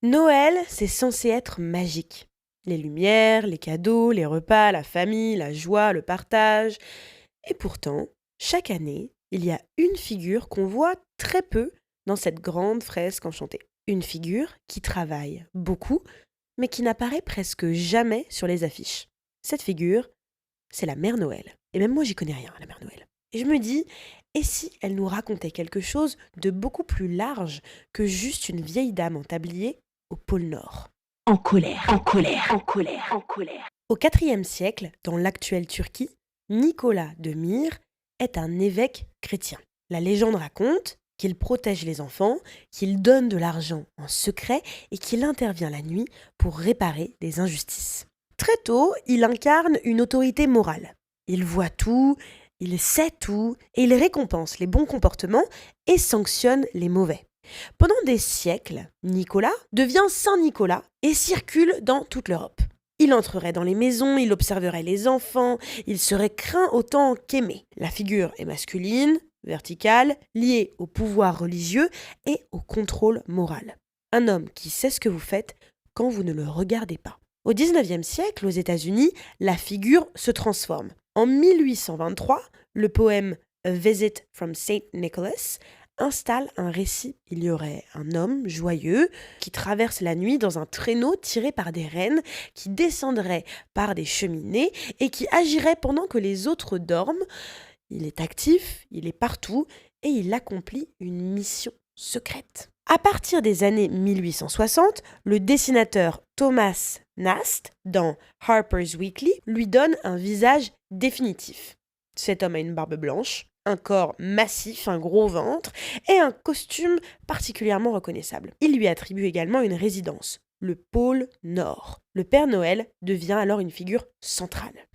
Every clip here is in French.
Noël, c'est censé être magique. Les lumières, les cadeaux, les repas, la famille, la joie, le partage. Et pourtant, chaque année, il y a une figure qu'on voit très peu dans cette grande fresque enchantée. Une figure qui travaille beaucoup, mais qui n'apparaît presque jamais sur les affiches. Cette figure, c'est la Mère Noël. Et même moi, j'y connais rien, la Mère Noël. Et je me dis, et si elle nous racontait quelque chose de beaucoup plus large que juste une vieille dame en tablier au pôle Nord? En colère, en colère, en colère, en colère. Au IVe siècle, dans l'actuelle Turquie, Nicolas de Myre est un évêque chrétien. La légende raconte qu'il protège les enfants, qu'il donne de l'argent en secret et qu'il intervient la nuit pour réparer des injustices. Très tôt, il incarne une autorité morale. Il voit tout, il sait tout et il récompense les bons comportements et sanctionne les mauvais. Pendant des siècles, Nicolas devient Saint Nicolas et circule dans toute l'Europe. Il entrerait dans les maisons, il observerait les enfants, il serait craint autant qu'aimé. La figure est masculine, verticale, liée au pouvoir religieux et au contrôle moral. Un homme qui sait ce que vous faites quand vous ne le regardez pas. Au XIXe siècle, aux États-Unis, la figure se transforme. En 1823, le poème A Visit from Saint Nicholas installe un récit. Il y aurait un homme joyeux qui traverse la nuit dans un traîneau tiré par des rennes, qui descendrait par des cheminées et qui agirait pendant que les autres dorment. Il est actif, il est partout et il accomplit une mission secrète. À partir des années 1860, le dessinateur Thomas Nast, dans Harper's Weekly, lui donne un visage définitif. Cet homme a une barbe blanche, un corps massif, un gros ventre et un costume particulièrement reconnaissable. Il lui attribue également une résidence, le pôle Nord. Le Père Noël devient alors une figure centrale.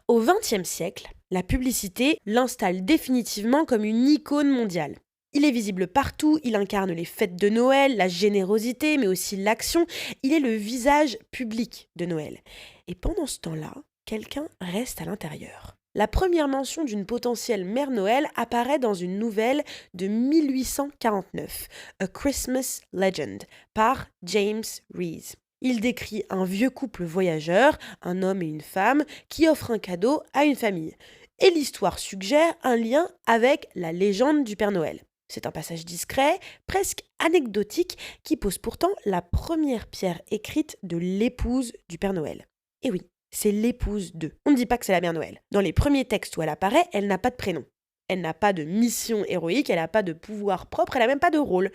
Au XXe siècle, la publicité l'installe définitivement comme une icône mondiale. Il est visible partout, il incarne les fêtes de Noël, la générosité, mais aussi l'action. Il est le visage public de Noël. Et pendant ce temps-là, quelqu'un reste à l'intérieur. La première mention d'une potentielle Mère Noël apparaît dans une nouvelle de 1849, A Christmas Legend, par James Rees. Il décrit un vieux couple voyageur, un homme et une femme, qui offrent un cadeau à une famille. Et l'histoire suggère un lien avec la légende du Père Noël. C'est un passage discret, presque anecdotique, qui pose pourtant la première pierre écrite de l'épouse du Père Noël. Et oui, c'est l'épouse d'eux. On ne dit pas que c'est la Mère Noël. Dans les premiers textes où elle apparaît, elle n'a pas de prénom. Elle n'a pas de mission héroïque, elle n'a pas de pouvoir propre, elle n'a même pas de rôle.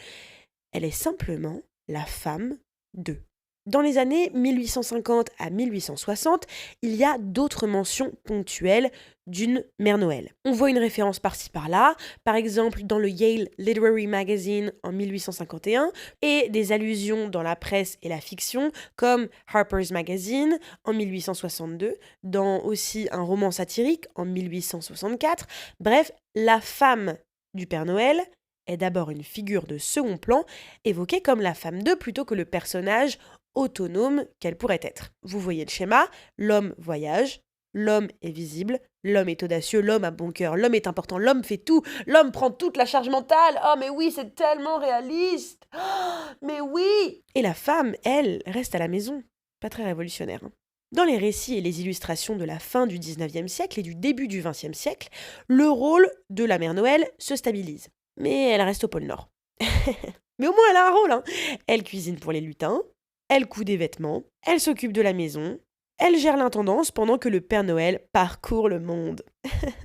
Elle est simplement la femme d'eux. Dans les années 1850 à 1860, il y a d'autres mentions ponctuelles d'une Mère Noël. On voit une référence par-ci par-là, par exemple dans le Yale Literary Magazine en 1851, et des allusions dans la presse et la fiction, comme Harper's Magazine en 1862, dans aussi un roman satirique en 1864. Bref, la femme du Père Noël est d'abord une figure de second plan, évoquée comme la femme d'eux plutôt que le personnage autonome qu'elle pourrait être. Vous voyez le schéma, l'homme voyage, l'homme est visible, l'homme est audacieux, l'homme a bon cœur, l'homme est important, l'homme fait tout, l'homme prend toute la charge mentale. Oh mais oui, c'est tellement réaliste. Oh, mais oui. Et la femme, elle, reste à la maison. Pas très révolutionnaire. Dans les récits et les illustrations de la fin du XIXe siècle et du début du XXe siècle, le rôle de la Mère Noël se stabilise. Mais elle reste au pôle Nord. Mais au moins elle a un rôle, hein. Elle cuisine pour les lutins, elle coud des vêtements, elle s'occupe de la maison, elle gère l'intendance pendant que le Père Noël parcourt le monde.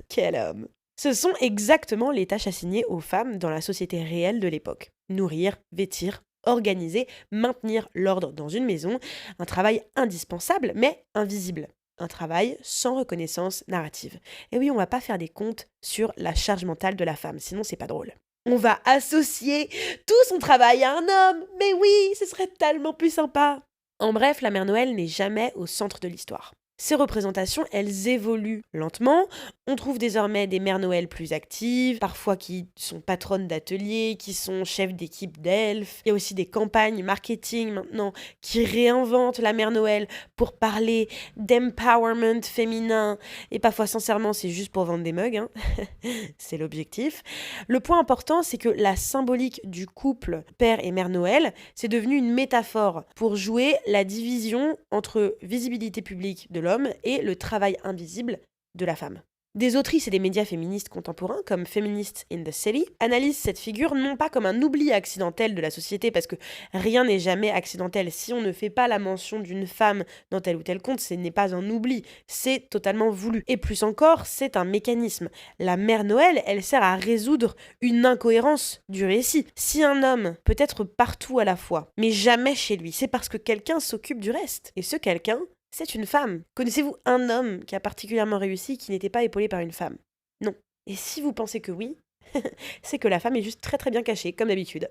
Quel homme! Ce sont exactement les tâches assignées aux femmes dans la société réelle de l'époque. Nourrir, vêtir, organiser, maintenir l'ordre dans une maison, un travail indispensable mais invisible. Un travail sans reconnaissance narrative. Et oui, on va pas faire des comptes sur la charge mentale de la femme, sinon c'est pas drôle. On va associer tout son travail à un homme. Mais oui, ce serait tellement plus sympa. En bref, la Mère Noël n'est jamais au centre de l'histoire. Ces représentations, elles évoluent lentement. On trouve désormais des mères Noël plus actives, parfois qui sont patronnes d'ateliers, qui sont chefs d'équipe d'elfes. Il y a aussi des campagnes marketing maintenant qui réinventent la mère Noël pour parler d'empowerment féminin. Et parfois, sincèrement, c'est juste pour vendre des mugs, hein. C'est l'objectif. Le point important, c'est que la symbolique du couple père et mère Noël, c'est devenu une métaphore pour jouer la division entre visibilité publique de l'homme et le travail invisible de la femme. Des autrices et des médias féministes contemporains, comme Feminists in the City, analysent cette figure non pas comme un oubli accidentel de la société, parce que rien n'est jamais accidentel. Si on ne fait pas la mention d'une femme dans tel ou tel conte, ce n'est pas un oubli, c'est totalement voulu. Et plus encore, c'est un mécanisme. La mère Noël, elle sert à résoudre une incohérence du récit. Si un homme peut être partout à la fois, mais jamais chez lui, c'est parce que quelqu'un s'occupe du reste. Et ce quelqu'un, c'est une femme. Connaissez-vous un homme qui a particulièrement réussi qui n'était pas épaulé par une femme? Non. Et si vous pensez que oui, c'est que la femme est juste très très bien cachée, comme d'habitude.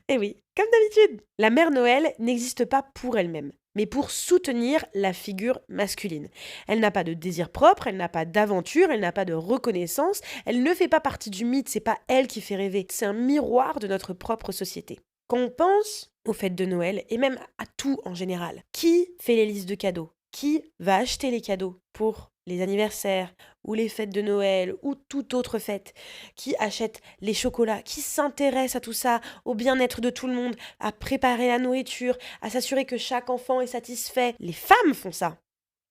Et oui, comme d'habitude. La mère Noël n'existe pas pour elle-même, mais pour soutenir la figure masculine. Elle n'a pas de désir propre, elle n'a pas d'aventure, elle n'a pas de reconnaissance, elle ne fait pas partie du mythe, c'est pas elle qui fait rêver, c'est un miroir de notre propre société. Quand on pense aux fêtes de Noël, et même à tout en général, qui fait les listes de cadeaux? Qui va acheter les cadeaux pour les anniversaires, ou les fêtes de Noël, ou toute autre fête? Qui achète les chocolats? Qui s'intéresse à tout ça, au bien-être de tout le monde, à préparer la nourriture, à s'assurer que chaque enfant est satisfait? Les femmes font ça.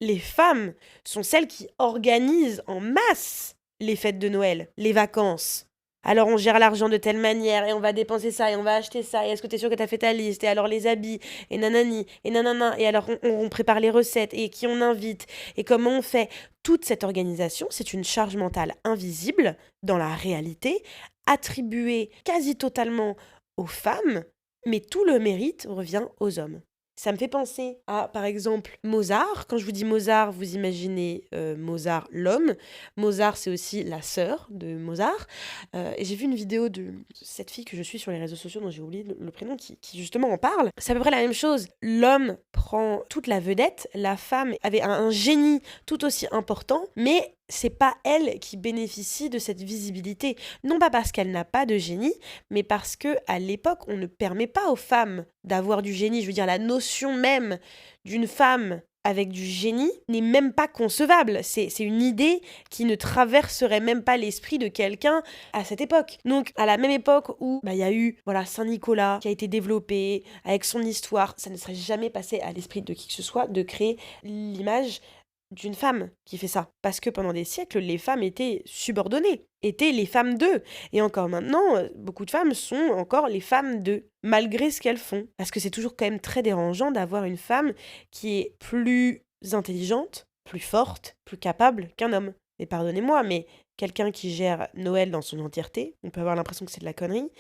Les femmes sont celles qui organisent en masse les fêtes de Noël, les vacances. Alors on gère l'argent de telle manière, et on va dépenser ça, et on va acheter ça, et est-ce que t'es sûr que t'as fait ta liste, et alors les habits, et nanani, et nanana, et alors on prépare les recettes, et qui on invite, et comment on fait. Toute cette organisation, c'est une charge mentale invisible, dans la réalité, attribuée quasi totalement aux femmes, mais tout le mérite revient aux hommes. Ça me fait penser à, par exemple, Mozart. Quand je vous dis Mozart, vous imaginez Mozart l'homme. Mozart, c'est aussi la sœur de Mozart. Et j'ai vu une vidéo de cette fille que je suis sur les réseaux sociaux, dont j'ai oublié le prénom, qui justement en parle. C'est à peu près la même chose. L'homme prend toute la vedette, la femme avait un génie tout aussi important, mais c'est pas elle qui bénéficie de cette visibilité. Non pas parce qu'elle n'a pas de génie, mais parce que à l'époque, on ne permet pas aux femmes d'avoir du génie. Je veux dire, la notion même d'une femme avec du génie n'est même pas concevable. C'est une idée qui ne traverserait même pas l'esprit de quelqu'un à cette époque. Donc, à la même époque où il y a eu Saint-Nicolas qui a été développé avec son histoire, ça ne serait jamais passé à l'esprit de qui que ce soit de créer l'image d'une femme qui fait ça. Parce que pendant des siècles, les femmes étaient subordonnées, étaient les femmes d'eux. Et encore maintenant, beaucoup de femmes sont encore les femmes d'eux, malgré ce qu'elles font. Parce que c'est toujours quand même très dérangeant d'avoir une femme qui est plus intelligente, plus forte, plus capable qu'un homme. Et pardonnez-moi, mais quelqu'un qui gère Noël dans son entièreté, on peut avoir l'impression que c'est de la connerie,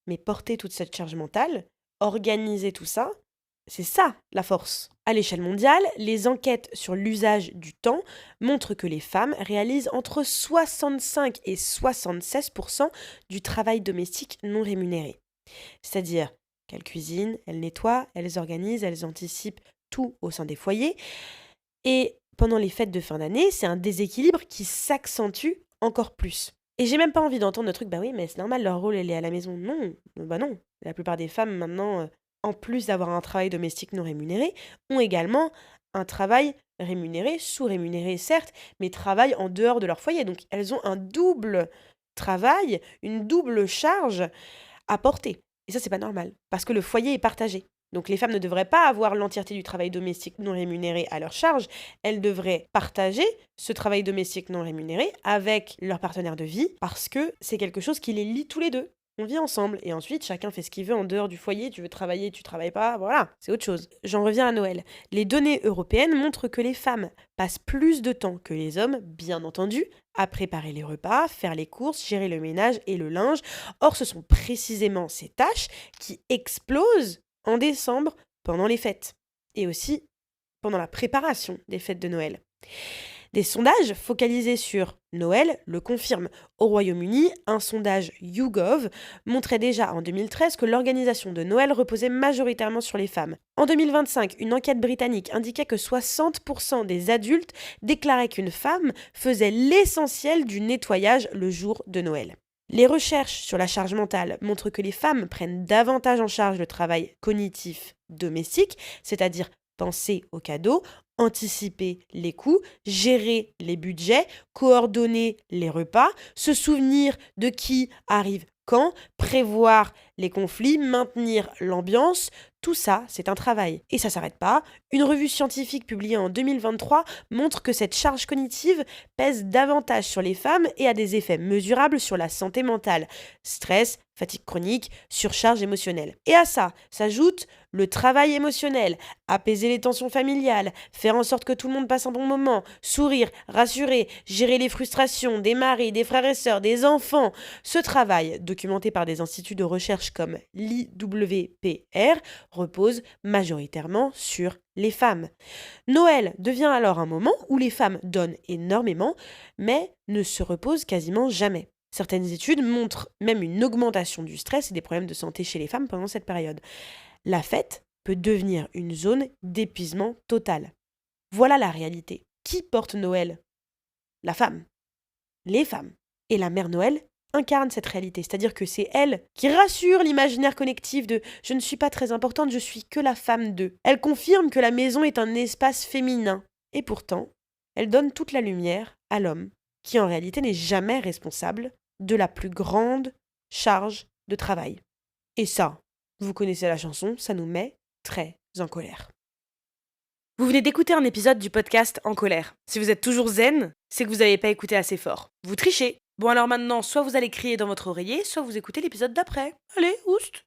mais porter toute cette charge mentale, organiser tout ça, c'est ça, la force. À l'échelle mondiale, les enquêtes sur l'usage du temps montrent que les femmes réalisent entre 65 et 76% du travail domestique non rémunéré. C'est-à-dire qu'elles cuisinent, elles nettoient, elles organisent, elles anticipent tout au sein des foyers. Et pendant les fêtes de fin d'année, c'est un déséquilibre qui s'accentue encore plus. Et j'ai même pas envie d'entendre le truc, bah oui, mais c'est normal, leur rôle, elle est à la maison. Non, bah non. La plupart des femmes, maintenant, en plus d'avoir un travail domestique non rémunéré, ont également un travail rémunéré, sous-rémunéré certes, mais travaillent en dehors de leur foyer. Donc elles ont un double travail, une double charge à porter. Et ça, c'est pas normal, parce que le foyer est partagé. Donc les femmes ne devraient pas avoir l'entièreté du travail domestique non rémunéré à leur charge, elles devraient partager ce travail domestique non rémunéré avec leur partenaire de vie, parce que c'est quelque chose qui les lie tous les deux. On vit ensemble, et ensuite chacun fait ce qu'il veut en dehors du foyer, tu veux travailler, tu travailles pas, voilà, c'est autre chose. J'en reviens à Noël. Les données européennes montrent que les femmes passent plus de temps que les hommes, bien entendu, à préparer les repas, faire les courses, gérer le ménage et le linge. Or, ce sont précisément ces tâches qui explosent en décembre pendant les fêtes, et aussi pendant la préparation des fêtes de Noël. Des sondages focalisés sur Noël le confirment. Au Royaume-Uni, un sondage YouGov montrait déjà en 2013 que l'organisation de Noël reposait majoritairement sur les femmes. En 2025, une enquête britannique indiquait que 60% des adultes déclaraient qu'une femme faisait l'essentiel du nettoyage le jour de Noël. Les recherches sur la charge mentale montrent que les femmes prennent davantage en charge le travail cognitif domestique, c'est-à-dire penser aux cadeaux, anticiper les coûts, gérer les budgets, coordonner les repas, se souvenir de qui arrive quand, prévoir les conflits, maintenir l'ambiance. Tout ça, c'est un travail. Et ça s'arrête pas. Une revue scientifique publiée en 2023 montre que cette charge cognitive pèse davantage sur les femmes et a des effets mesurables sur la santé mentale. Stress, fatigue chronique, surcharge émotionnelle. Et à ça s'ajoute le travail émotionnel, apaiser les tensions familiales, faire en sorte que tout le monde passe un bon moment, sourire, rassurer, gérer les frustrations des maris, des frères et sœurs, des enfants. Ce travail, documenté par des instituts de recherche comme l'IWPR, repose majoritairement sur les femmes. Noël devient alors un moment où les femmes donnent énormément, mais ne se reposent quasiment jamais. Certaines études montrent même une augmentation du stress et des problèmes de santé chez les femmes pendant cette période. La fête peut devenir une zone d'épuisement total. Voilà la réalité. Qui porte Noël ? La femme. Les femmes. Et la mère Noël incarne cette réalité, c'est-à-dire que c'est elle qui rassure l'imaginaire collectif de « je ne suis pas très importante, je suis que la femme d'eux ». Elle confirme que la maison est un espace féminin. Et pourtant, elle donne toute la lumière à l'homme, qui en réalité n'est jamais responsable de la plus grande charge de travail. Et ça, vous connaissez la chanson, ça nous met très en colère. Vous venez d'écouter un épisode du podcast En colère. Si vous êtes toujours zen, c'est que vous n'avez pas écouté assez fort. Vous trichez. Bon alors maintenant, soit vous allez crier dans votre oreiller, soit vous écoutez l'épisode d'après. Allez, oust!